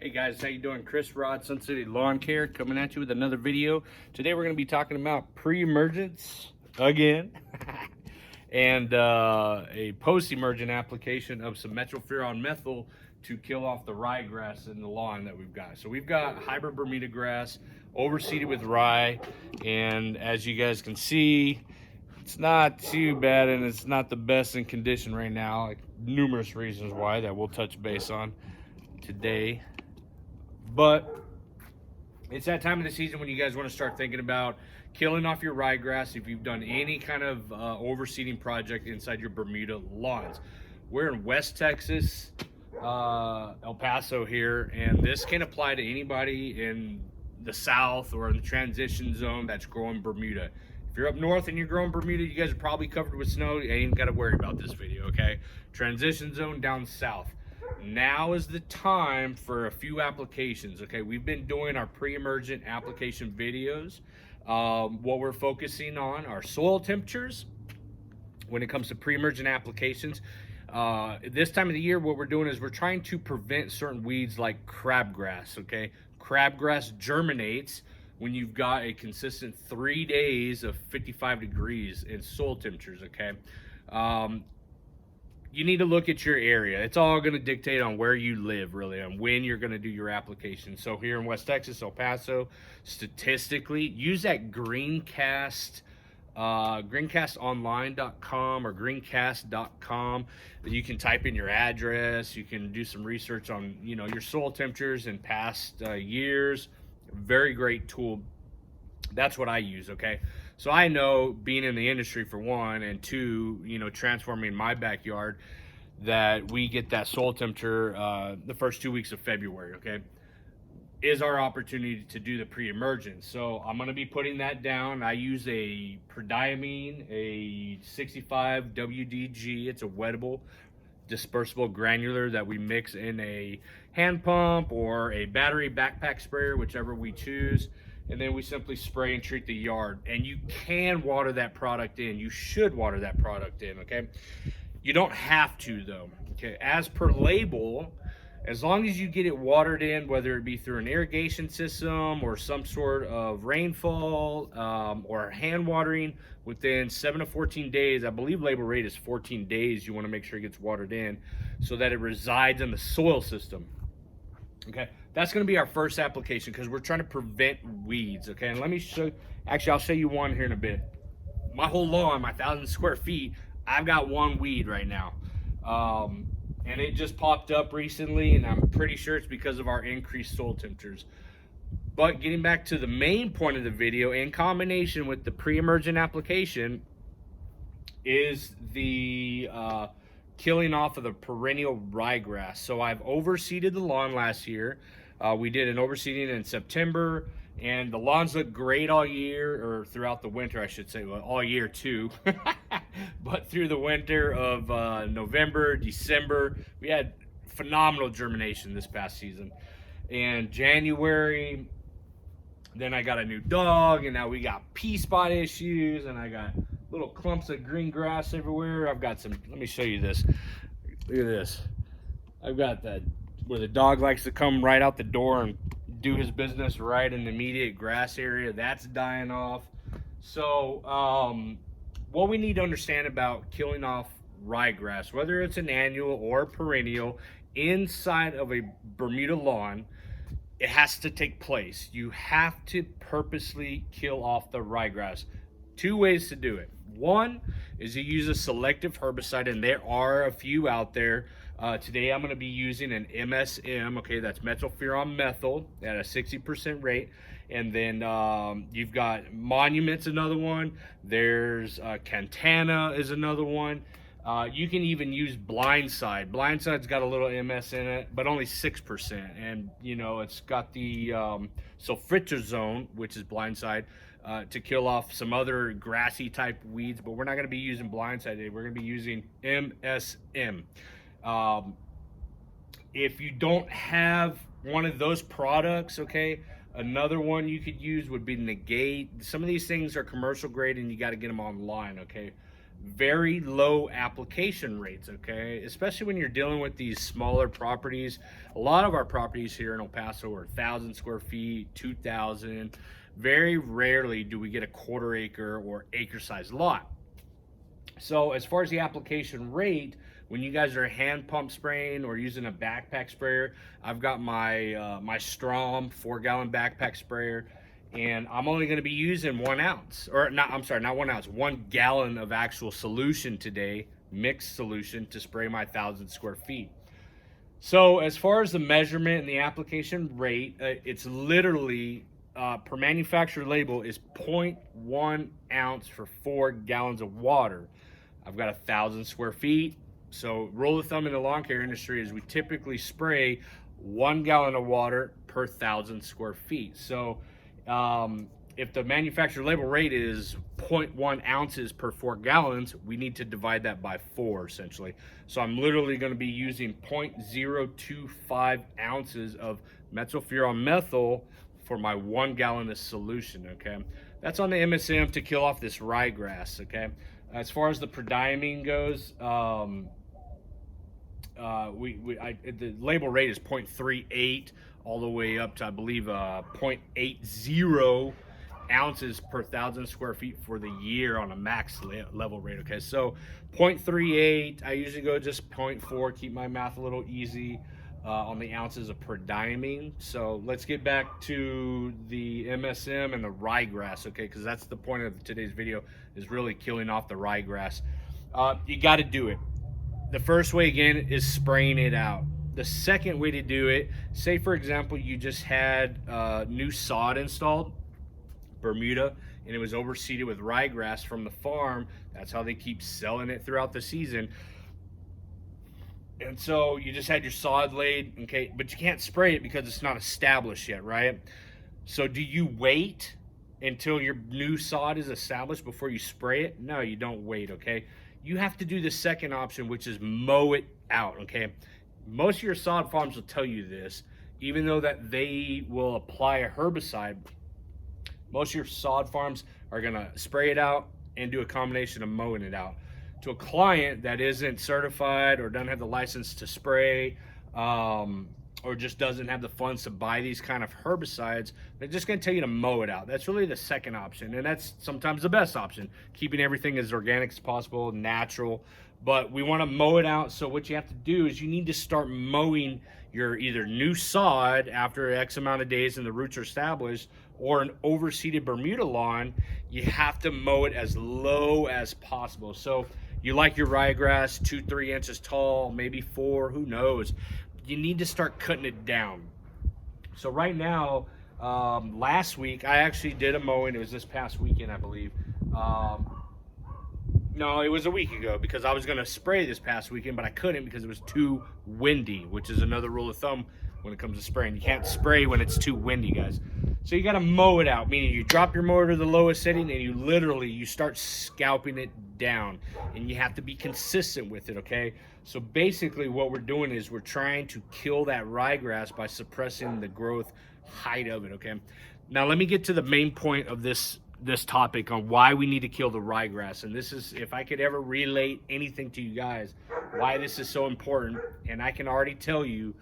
Hey guys, how you doing? Chris Rod, Sun City Lawn Care, coming at you with another video. Today we're going to be talking about pre-emergence again, and a post-emergent application of some methylfuron methyl to kill off the ryegrass in the lawn that we've got. So we've got hybrid Bermuda grass overseeded with rye, and as you guys can see, it's not too bad and it's not the best in condition right now. Like numerous reasons why that we'll touch base on today. But it's that time of the season when you guys want to start thinking about killing off your ryegrass if you've done any kind of overseeding project inside your Bermuda lawns. We're in West Texas, El Paso here, and this can apply to anybody in the South or in the transition zone that's growing Bermuda. If you're up north and you're growing Bermuda, you guys are probably covered with snow. You ain't got to worry about this video, okay? Transition zone down south. Now is the time for a few applications. Okay, we've been doing our pre-emergent application videos. What we're focusing on are soil temperatures when it comes to pre-emergent applications. This time of the year, what we're doing is we're trying to prevent certain weeds like crabgrass. Okay, crabgrass germinates when you've got a consistent 3 days of 55 degrees in soil temperatures. Okay, you need to look at your area. It's all going to dictate on where you live, really, and when you're going to do your application. So here in West Texas, El Paso, statistically, use that greencast, greencastonline.com or greencast.com. You can type in your address. You can do some research on, your soil temperatures in past years. Very great tool. That's what I use, okay? So I know, being in the industry for one, and two, transforming my backyard, that we get that soil temperature the first 2 weeks of February, okay? Is our opportunity to do the pre-emergence. So I'm gonna be putting that down. I use a prodiamine, a 65 WDG. It's a wettable, dispersible granular that we mix in a hand pump or a battery backpack sprayer, whichever we choose. And then we simply spray and treat the yard. And you can water that product in. You should water that product in, okay? You don't have to, though, okay? As per label, as long as you get it watered in, whether it be through an irrigation system or some sort of rainfall or hand watering, within 7 to 14 days, I believe label rate is 14 days, you want to make sure it gets watered in so that it resides in the soil system. Okay, that's going to be our first application because we're trying to prevent weeds. Okay, and let me show, actually I'll show you one here in a bit. My whole lawn, my 1,000 square feet, I've got one weed right now, and it just popped up recently, and I'm pretty sure it's because of our increased soil temperatures. But getting back to the main point of the video, in combination with the pre-emergent application, is the killing off of the perennial ryegrass. So I've overseeded the lawn last year. We did an overseeding in September, and the lawns look great all year, or throughout the winter, I should say. Well, all year too. But through the winter of November, December, we had phenomenal germination this past season. And January, then I got a new dog, and now we got pea spot issues, and I got little clumps of green grass everywhere. I've got some, let me show you this. Look at this. I've got that where the dog likes to come right out the door and do his business right in the immediate grass area. That's dying off. So what we need to understand about killing off ryegrass, whether it's an annual or perennial, inside of a Bermuda lawn, it has to take place. You have to purposely kill off the ryegrass. Two ways to do it. One is to use a selective herbicide, and there are a few out there. Today I'm going to be using an MSM, okay, that's methylfuron methyl at a 60% rate. And then you've got Monument's another one. There's Cantana is another one. You can even use Blindside. Blindside's got a little MS in it, but only 6%. And, it's got the sulfitrazone, which is Blindside, to kill off some other grassy type weeds. But we're not going to be using Blindside today. We're going to be using MSM. If you don't have one of those products, okay, another one you could use would be Negate. Some of these things are commercial grade, and you got to get them online, okay? very low application rates, okay? Especially when you're dealing with these smaller properties. A lot of our properties here in El Paso are 1,000 square feet, 2,000. Very rarely do we get a quarter acre or acre size lot. So as far as the application rate, when you guys are hand pump spraying or using a backpack sprayer, I've got my my Strom 4-gallon backpack sprayer, and I'm only going to be using 1 ounce, or not, I'm sorry, not 1 ounce, 1 gallon of actual solution today, mixed solution, to spray my 1,000 square feet. So as far as the measurement and the application rate, it's literally per manufacturer label is 0.1 ounce for 4 gallons of water. I've got 1,000 square feet. So rule of thumb in the lawn care industry is we typically spray 1 gallon of water per 1,000 square feet. So if the manufacturer label rate is 0.1 ounces per 4 gallons, we need to divide that by 4 essentially. So I'm literally going to be using 0.025 ounces of methylfuran methyl for my 1 gallon of solution, okay? That's on the MSM to kill off this ryegrass, okay? As far as the prodiamine goes, the label rate is 0.38 all the way up to, I believe, 0.80 ounces per 1,000 square feet for the year on a max level rate, okay? So 0.38, I usually go just 0.4, keep my math a little easy on the ounces of prodiamine. So let's get back to the MSM and the ryegrass, okay? Because that's the point of today's video, is really killing off the ryegrass. You got to do it. The first way, again, is spraying it out. The second way to do it, say for example you just had new sod installed, Bermuda, and it was overseeded with ryegrass from the farm. That's how they keep selling it throughout the season. And so you just had your sod laid, okay, but you can't spray it because it's not established yet, right? So do you wait until your new sod is established before you spray it? No, you don't wait, okay? You have to do the second option, which is mow it out, okay? Most of your sod farms will tell you this, even though that they will apply a herbicide. Most of your sod farms are gonna spray it out and do a combination of mowing it out. To a client that isn't certified or doesn't have the license to spray, or just doesn't have the funds to buy these kind of herbicides, they're just going to tell you to mow it out. That's really the second option, and that's sometimes the best option, keeping everything as organic as possible, natural. But we want to mow it out. So what you have to do is you need to start mowing your either new sod after X amount of days and the roots are established, or an overseeded Bermuda lawn. You have to mow it as low as possible. So you like your ryegrass 2-3 inches tall, maybe 4, who knows? You need to start cutting it down. So right now, last week I actually did a mowing. It was this past weekend, I believe. No, it was a week ago, because I was going to spray this past weekend, but I couldn't because it was too windy, which is another rule of thumb when it comes to spraying. You can't spray when it's too windy, guys. So you got to mow it out, meaning you drop your mower to the lowest setting and you start scalping it down, and you have to be consistent with it, okay? So basically what we're doing is we're trying to kill that ryegrass by suppressing the growth height of it, okay? Now let me get to the main point of this topic on why we need to kill the ryegrass. And this is, if I could ever relate anything to you guys, why this is so important. And I can already tell you,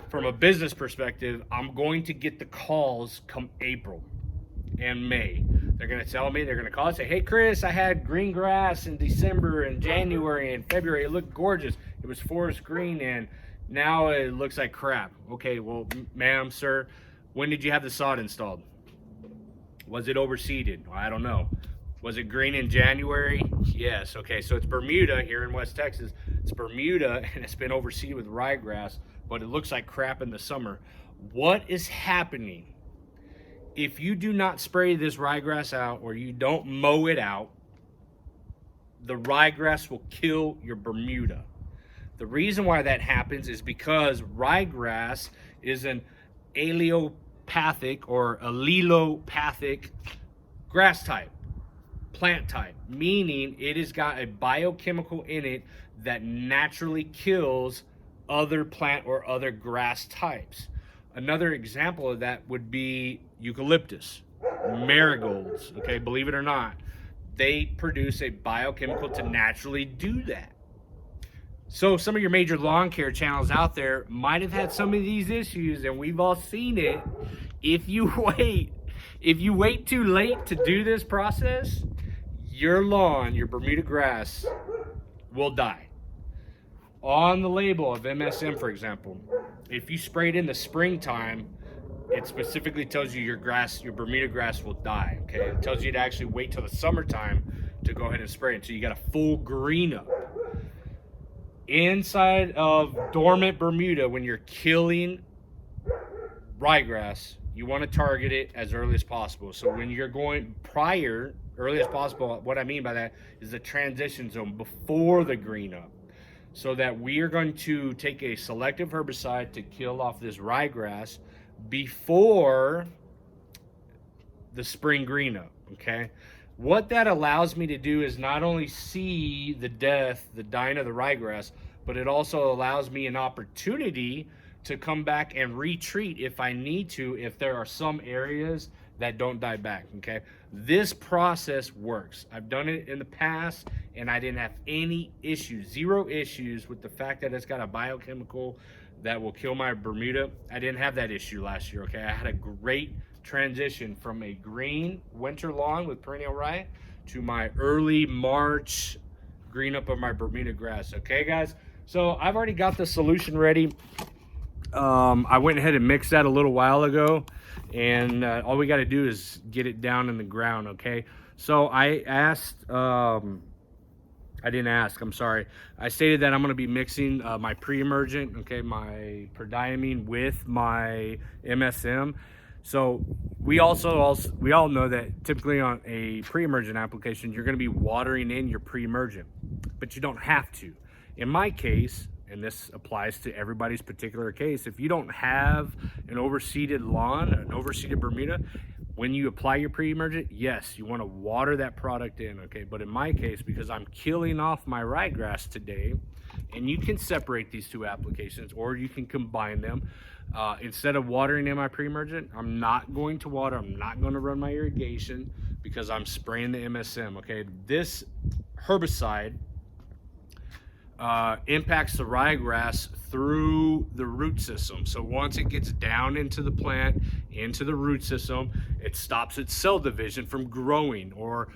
from a business perspective, I'm going to get the calls come April and May. They're going to tell me, they're going to call and say, hey Chris, I had green grass in December and January and February. It looked gorgeous. It was forest green, and now it looks like crap. Okay, well, ma'am, sir, when did you have the sod installed? Was it overseeded? I don't know. Was it green in January? Yes. Okay, so it's Bermuda here in West Texas. It's Bermuda, and it's been overseeded with ryegrass, but it looks like crap in the summer. What is happening? If you do not spray this ryegrass out, or you don't mow it out, the ryegrass will kill your Bermuda. The reason why that happens is because ryegrass is an allelopathic or allelopathic grass type, plant type, meaning it has got a biochemical in it that naturally kills other plant or other grass types. Another example of that would be eucalyptus, marigolds, okay, believe it or not. they produce a biochemical to naturally do that. So some of your major lawn care channels out there might have had some of these issues, and we've all seen it. If you wait too late to do this process, your lawn, your Bermuda grass, will die. On the label of MSM, for example, if you spray it in the springtime, it specifically tells you your Bermuda grass will die, okay? It tells you to actually wait till the summertime to go ahead and spray it, so you got a full green up. Inside of dormant Bermuda, when you're killing ryegrass, you want to target it as early as possible. So when you're going early as possible, what I mean by that is the transition zone before the green up. So that we are going to take a selective herbicide to kill off this ryegrass before the spring green up, okay? What that allows me to do is not only see the dying of the ryegrass, but it also allows me an opportunity to come back and retreat if I need to, if there are some areas that don't die back, okay? This process works. I've done it in the past and I didn't have any issues, 0 issues with the fact that it's got a biochemical that will kill my Bermuda. I didn't have that issue last year, okay? I had a great transition from a green winter lawn with perennial rye to my early March green up of my Bermuda grass, okay guys? So I've already got the solution ready. I went ahead and mixed that a little while ago, and all we got to do is get it down in the ground, okay? So I stated that I'm going to be mixing my Pre-Emergent, okay, my prodiamine with my MSM. So we all know that typically on a Pre-Emergent application, you're going to be watering in your Pre-Emergent, but you don't have to. In my case, and this applies to everybody's particular case, if you don't have an overseeded lawn, an overseeded Bermuda, when you apply your Pre-Emergent, yes, you want to water that product in, okay? But in my case, because I'm killing off my ryegrass today, and you can separate these 2 applications or you can combine them. Instead of watering in my Pre-Emergent, I'm not going to water, I'm not going to run my irrigation because I'm spraying the MSM, okay? This herbicide impacts the ryegrass through the root system. So once it gets down into the plant, into the root system, it stops its cell division from growing or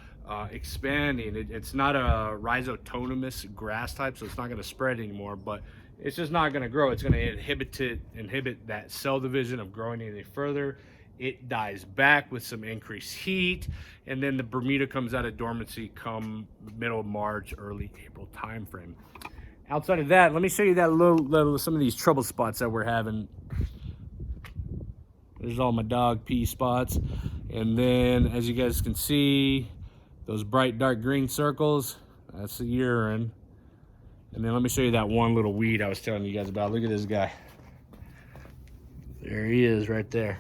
expanding. It's not a rhizotonomous grass type, so it's not going to spread anymore, but it's just not going to grow. It's going to inhibit that cell division of growing any further. It dies back with some increased heat, and then the Bermuda comes out of dormancy come middle of March, early April timeframe. Outside of that, let me show you that some of these trouble spots that we're having. There's all my dog pee spots, and then as you guys can see, those bright dark green circles, that's the urine. And then let me show you that one little weed I was telling you guys about. Look at this guy. There he is right there.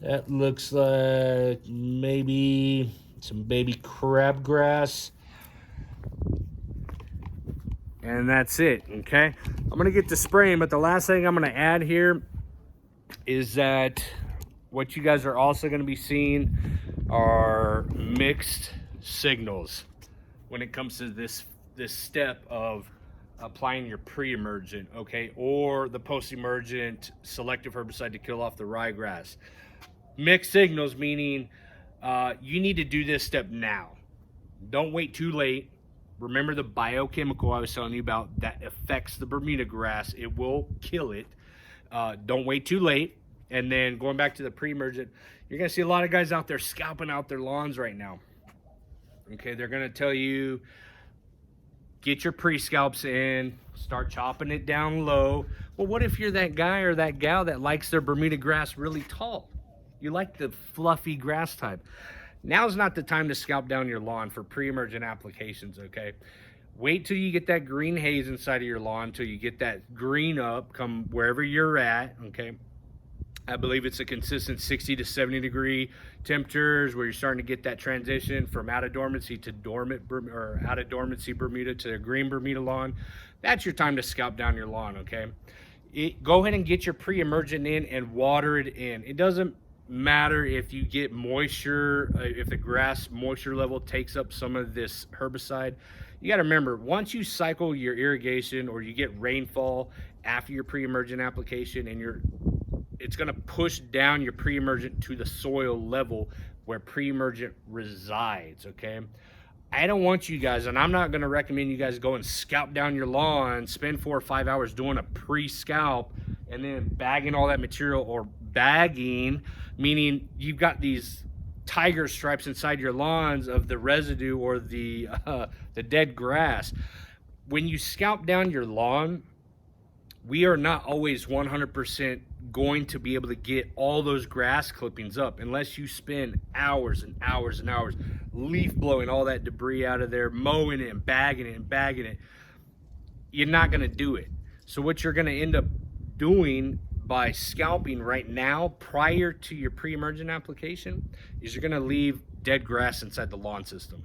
That looks like maybe some baby crabgrass. And that's it, okay? I'm gonna get to spraying, but the last thing I'm gonna add here is that what you guys are also gonna be seeing are mixed signals when it comes to this step of applying your Pre-Emergent, okay, or the post-emergent selective herbicide to kill off the ryegrass. Mixed signals meaning you need to do this step now. Don't wait too late. Remember the biochemical I was telling you about that affects the Bermuda grass. It will kill it. Don't wait too late. And then going back to the Pre-Emergent, you're going to see a lot of guys out there scalping out their lawns right now. Okay, they're going to tell you, get your pre-scalps in, start chopping it down low. Well, what if you're that guy or that gal that likes their Bermuda grass really tall? You like the fluffy grass type. Now's not the time to scalp down your lawn for Pre-Emergent applications, okay? Wait till you get that green haze inside of your lawn, till you get that green up, come wherever you're at, okay? I believe it's a consistent 60 to 70 degree temperatures where you're starting to get that transition from out of dormancy to dormant, or out of dormancy Bermuda to a green Bermuda lawn. That's your time to scalp down your lawn, okay? Go ahead and get your Pre-Emergent in and water it in. It doesn't matter if you get moisture, if the grass moisture level takes up some of this herbicide. You got to remember, once you cycle your irrigation or you get rainfall after your pre-emergent application, and it's going to push down your pre-emergent to the soil level where pre-emergent resides. Okay, I don't want you guys, and I'm not going to recommend you guys go and scalp down your lawn, spend 4 or 5 hours doing a pre-scalp and then bagging all that material, or bagging, meaning you've got these tiger stripes inside your lawns of the residue or the dead grass. When you scalp down your lawn, we are not always 100% going to be able to get all those grass clippings up unless you spend hours and hours and hours leaf blowing all that debris out of there, mowing it and bagging it and bagging it. You're not going to do it. So what you're going to end up doing by scalping right now prior to your pre-emergent application is you're going to leave dead grass inside the lawn system.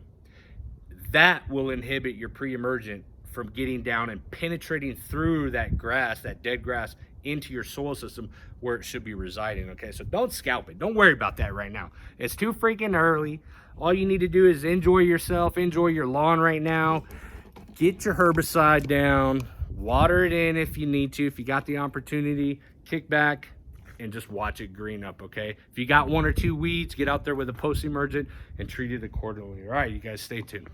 That will inhibit your pre-emergent from getting down and penetrating through that grass, that dead grass, into your soil system where it should be residing. Okay, so don't scalp it. Don't worry about that right now. It's too freaking early. All you need to do is enjoy yourself, enjoy your lawn right now. Get your herbicide down, water it in if you need to, if you got the opportunity. Kick back and just watch it green up. Okay, if you got 1 or 2 weeds, get out there with a post-emergent and treat it accordingly. All right, you guys, stay tuned.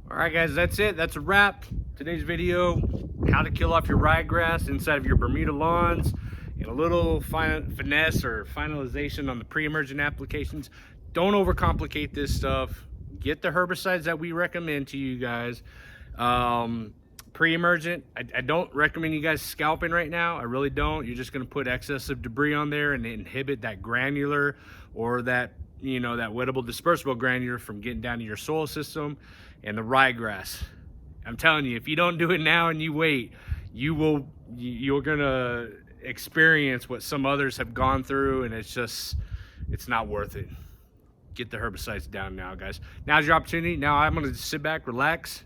All right, guys, that's it. That's a wrap. Today's video, how to kill off your ryegrass inside of your Bermuda lawns, and a little finesse or finalization on the pre-emergent applications. Don't overcomplicate this stuff. Get the herbicides that we recommend to you guys. Pre-emergent, I don't recommend you guys scalping right now. I really don't. You're just going to put excessive debris on there and inhibit that granular or that, you know, that wettable dispersible granular from getting down to your soil system. And the ryegrass, I'm telling you, if you don't do it now and you wait, you're gonna experience what some others have gone through, and it's not worth it. Get the herbicides down now, guys. Now's your opportunity. Now I'm gonna sit back, relax,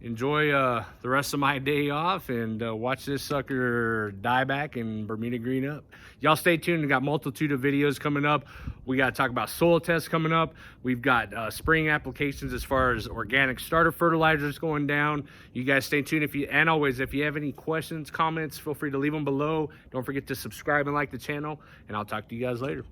enjoy the rest of my day off, and watch this sucker die back and Bermuda green up. Y'all stay tuned. We got multitude of videos coming up. We got to talk about soil tests coming up. We've got spring applications as far as organic starter fertilizers going down. You guys stay tuned. And always, if you have any questions, comments, feel free to leave them below. Don't forget to subscribe and like the channel, and I'll talk to you guys later.